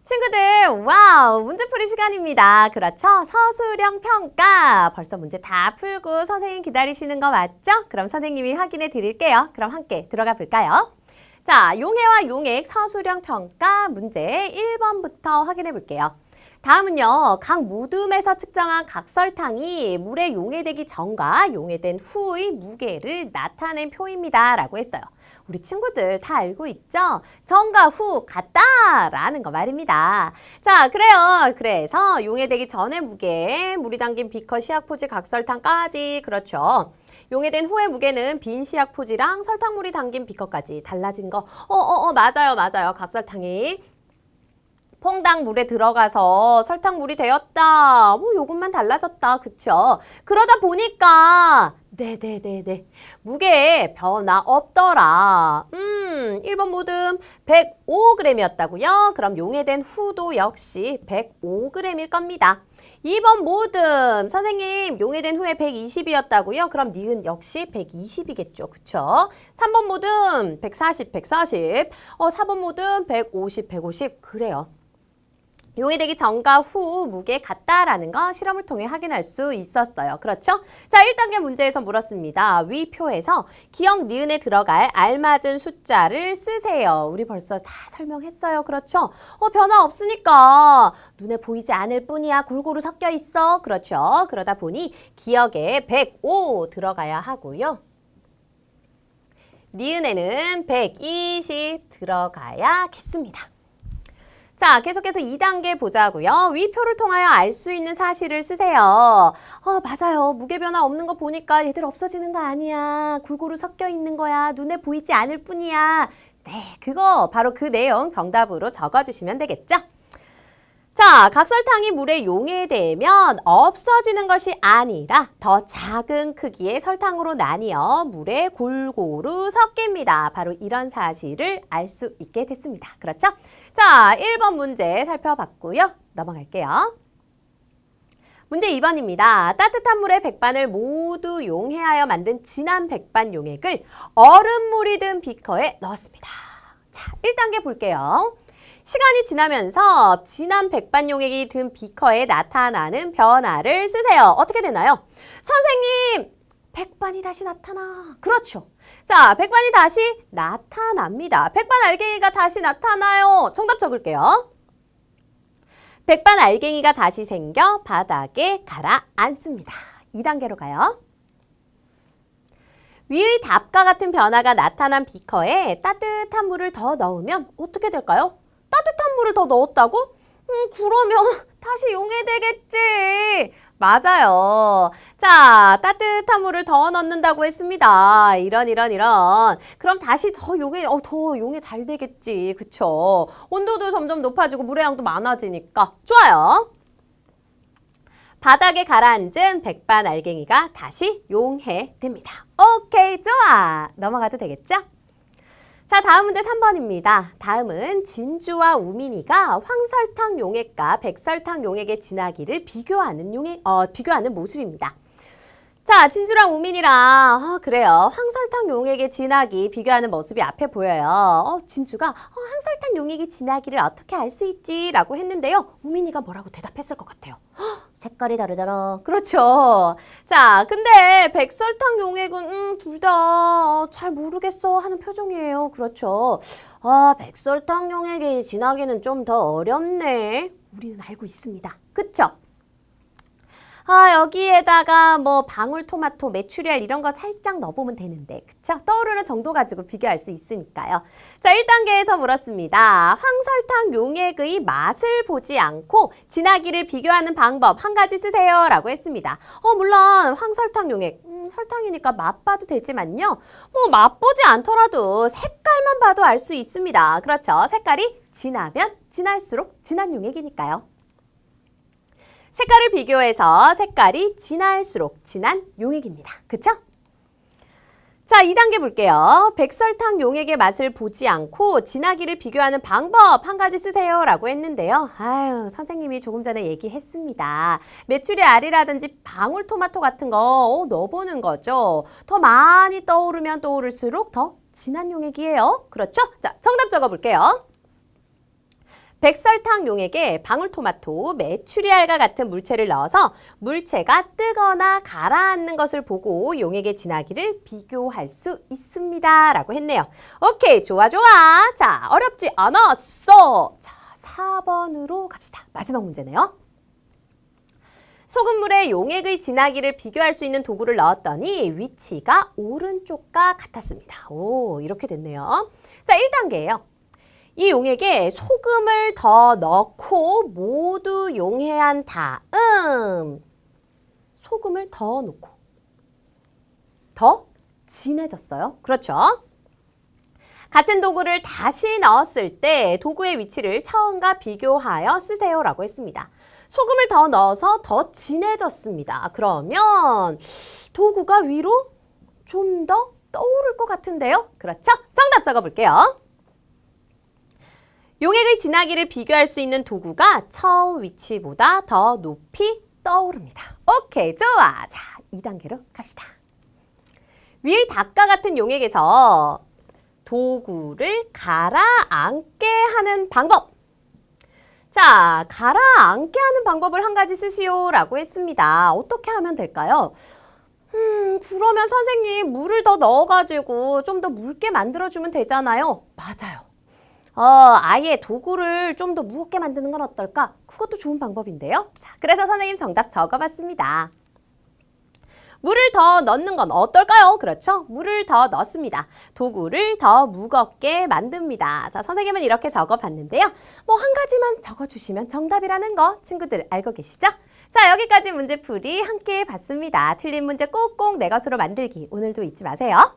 친구들, 와우! 문제풀이 시간입니다. 그렇죠? 서술형 평가. 벌써 문제 다 풀고 선생님 기다리시는 거 맞죠? 그럼 선생님이 확인해 드릴게요. 그럼 함께 들어가 볼까요? 자, 용해와 용액 서술형 평가 문제 1번부터 확인해 볼게요. 다음은요, 각 모듬에서 측정한 각설탕이 물에 용해되기 전과 용해된 후의 무게를 나타낸 표입니다. 라고 했어요. 우리 친구들 다 알고 있죠? 전과 후 같다라는 거 말입니다. 자, 그래요. 그래서 용해되기 전의 무게, 물이 담긴 비커 시약포지 각설탕까지, 그렇죠. 용해된 후의 무게는 빈 시약포지랑 설탕물이 담긴 비커까지 달라진 거. 맞아요. 각설탕이 퐁당 물에 들어가서 설탕물이 되었다. 뭐 요것만 달라졌다. 그쵸? 그러다 보니까 네네네네. 무게에 변화 없더라. 1번 모듬 105g이었다고요? 그럼 용해된 후도 역시 105g일 겁니다. 2번 모듬 선생님 용해된 후에 120이었다고요? 그럼 니은 역시 120이겠죠. 그쵸? 3번 모듬 140. 4번 모듬 150. 그래요. 용해되기 전과 후 무게 같다라는 거 실험을 통해 확인할 수 있었어요. 그렇죠? 자, 1단계 문제에서 물었습니다. 위 표에서 기억 니은에 들어갈 알맞은 숫자를 쓰세요. 우리 벌써 다 설명했어요. 그렇죠? 변화 없으니까 눈에 보이지 않을 뿐이야. 골고루 섞여 있어. 그렇죠? 그러다 보니 기억에 105 들어가야 하고요. 니은에는 120 들어가야겠습니다. 자, 계속해서 2단계 보자고요. 위표를 통하여 알 수 있는 사실을 쓰세요. 맞아요. 무게 변화 없는 거 보니까 얘들 없어지는 거 아니야. 골고루 섞여 있는 거야. 눈에 보이지 않을 뿐이야. 네, 그거 바로 그 내용 정답으로 적어주시면 되겠죠? 자, 각설탕이 물에 용해되면 없어지는 것이 아니라 더 작은 크기의 설탕으로 나뉘어 물에 골고루 섞입니다. 바로 이런 사실을 알 수 있게 됐습니다. 그렇죠? 자, 1번 문제 살펴봤고요. 넘어갈게요. 문제 2번입니다. 따뜻한 물에 백반을 모두 용해하여 만든 진한 백반 용액을 얼음물이 든 비커에 넣었습니다. 자, 1단계 볼게요. 시간이 지나면서 진한 백반 용액이 든 비커에 나타나는 변화를 쓰세요. 어떻게 되나요? 선생님, 백반이 다시 나타나. 그렇죠. 자, 백반이 다시 나타납니다. 백반 알갱이가 다시 나타나요. 정답 적을게요. 백반 알갱이가 다시 생겨 바닥에 가라앉습니다. 2단계로 가요. 위의 답과 같은 변화가 나타난 비커에 따뜻한 물을 더 넣으면 어떻게 될까요? 따뜻한 물을 더 넣었다고? 그러면 다시 용해되겠지. 맞아요. 자, 따뜻한 물을 더 넣는다고 했습니다. 이런. 그럼 다시 더 용해 잘 되겠지. 그쵸? 온도도 점점 높아지고 물의 양도 많아지니까. 좋아요. 바닥에 가라앉은 백반 알갱이가 다시 용해됩니다. 오케이, 좋아. 넘어가도 되겠죠? 자, 다음 문제 3번입니다. 다음은 진주와 우민이가 황설탕 용액과 백설탕 용액의 진하기를 비교하는 모습입니다. 자, 진주랑 우민이랑 그래요. 황설탕 용액의 진하기 비교하는 모습이 앞에 보여요. 진주가 황설탕 용액의 진하기를 어떻게 알 수 있지? 라고 했는데요. 우민이가 뭐라고 대답했을 것 같아요. 색깔이 다르잖아. 그렇죠. 자, 근데 백설탕 용액은 둘 다 잘 모르겠어 하는 표정이에요. 그렇죠. 백설탕 용액의 진하기는 좀 더 어렵네. 우리는 알고 있습니다. 그쵸? 여기에다가 뭐 방울토마토, 메추리알 이런 거 살짝 넣어보면 되는데, 그쵸? 떠오르는 정도 가지고 비교할 수 있으니까요. 자, 1단계에서 물었습니다. 황설탕 용액의 맛을 보지 않고 진하기를 비교하는 방법 한 가지 쓰세요. 라고 했습니다. 물론 황설탕 용액, 설탕이니까 맛봐도 되지만요. 뭐 맛보지 않더라도 색깔만 봐도 알 수 있습니다. 그렇죠? 색깔이 진하면 진할수록 진한 용액이니까요. 색깔을 비교해서 색깔이 진할수록 진한 용액입니다. 그쵸? 자, 2단계 볼게요. 백설탕 용액의 맛을 보지 않고 진하기를 비교하는 방법 한 가지 쓰세요 라고 했는데요. 아유, 선생님이 조금 전에 얘기했습니다. 메추리 알이라든지 방울토마토 같은 거 넣어보는 거죠. 더 많이 떠오르면 떠오를수록 더 진한 용액이에요. 그렇죠? 자, 정답 적어볼게요. 백설탕 용액에 방울토마토, 메추리알과 같은 물체를 넣어서 물체가 뜨거나 가라앉는 것을 보고 용액의 진하기를 비교할 수 있습니다. 라고 했네요. 오케이, 좋아, 좋아. 자, 어렵지 않았어. 자, 4번으로 갑시다. 마지막 문제네요. 소금물에 용액의 진하기를 비교할 수 있는 도구를 넣었더니 위치가 오른쪽과 같았습니다. 오, 이렇게 됐네요. 자, 1단계예요. 이 용액에 소금을 더 넣고 모두 용해한 다음 소금을 더 넣고 더 진해졌어요. 그렇죠? 같은 도구를 다시 넣었을 때 도구의 위치를 처음과 비교하여 쓰세요 라고 했습니다. 소금을 더 넣어서 더 진해졌습니다. 그러면 도구가 위로 좀 더 떠오를 것 같은데요. 그렇죠? 정답 적어볼게요. 용액의 진하기를 비교할 수 있는 도구가 처음 위치보다 더 높이 떠오릅니다. 오케이, 좋아. 자, 2단계로 갑시다. 위의 닭과 같은 용액에서 도구를 가라앉게 하는 방법. 자, 가라앉게 하는 방법을 한 가지 쓰시오라고 했습니다. 어떻게 하면 될까요? 그러면 선생님 물을 더 넣어가지고 좀 더 묽게 만들어주면 되잖아요. 맞아요. 아예 도구를 좀 더 무겁게 만드는 건 어떨까? 그것도 좋은 방법인데요. 자, 그래서 선생님 정답 적어봤습니다. 물을 더 넣는 건 어떨까요? 그렇죠? 물을 더 넣습니다. 도구를 더 무겁게 만듭니다. 자, 선생님은 이렇게 적어봤는데요. 뭐 한 가지만 적어주시면 정답이라는 거 친구들 알고 계시죠? 자, 여기까지 문제풀이 함께 봤습니다. 틀린 문제 꼭꼭 내 것으로 만들기. 오늘도 잊지 마세요.